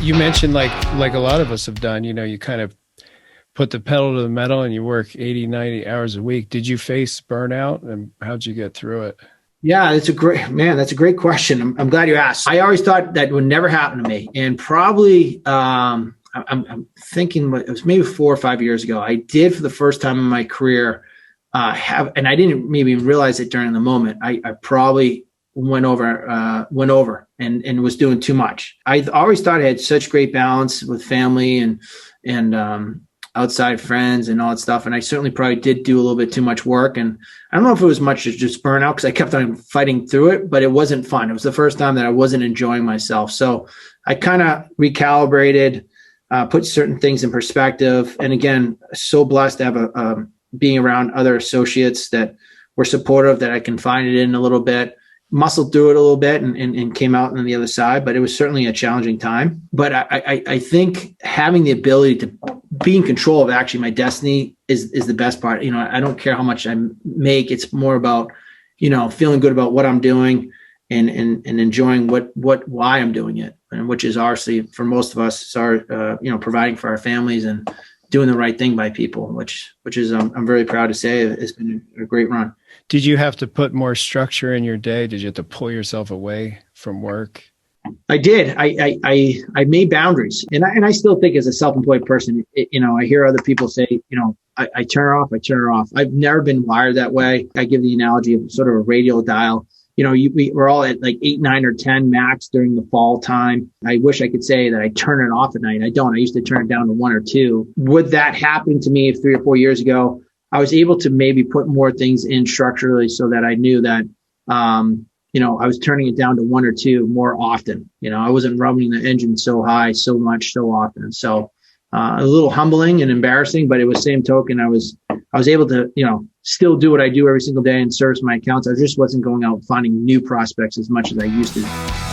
You mentioned like a lot of us have done, you kind of put the pedal to the metal and you work 80, 90 hours a week. Did you face burnout and how'd you get through it? Yeah, that's a great question. I'm glad you asked. I always thought that would never happen to me. And probably, I'm thinking it was maybe 4 or 5 years ago, I did for the first time in my career, and I didn't maybe realize it during the moment. I probably went over and was doing too much. I always thought I had such great balance with family and outside friends and all that stuff. And I certainly probably did do a little bit too much work. And I don't know if it was much as just burnout because I kept on fighting through it, but it wasn't fun. It was the first time that I wasn't enjoying myself. So I kind of recalibrated, put certain things in perspective. And again, so blessed to have being around other associates that were supportive, that I confided in a little bit, muscled through it a little bit and came out on the other side. But it was certainly a challenging time. But I think having the ability to be in control of actually my destiny is the best part. I don't care how much I make. It's more about, feeling good about what I'm doing and enjoying why I'm doing it. And which is obviously for most of us, providing for our families and doing the right thing by people, which is, I'm very proud to say it's been a great run. Did you have to put more structure in your day? Did you have to pull yourself away from work? I did. I made boundaries, and I still think as a self-employed person, I hear other people say, I turn her off. I turn her off. I've never been wired that way. I give the analogy of sort of a radio dial. We're all at like 8, 9, or 10 max during the fall time. I wish I could say that I turn it off at night. I don't. I used to turn it down to 1 or 2. Would that happen to me 3 or 4 years ago? I was able to maybe put more things in structurally so that I knew that, I was turning it down to 1 or 2 more often. I wasn't rubbing the engine so high, so much, so often. So a little humbling and embarrassing, but it was same token. I was able to, still do what I do every single day and service my accounts. I just wasn't going out finding new prospects as much as I used to.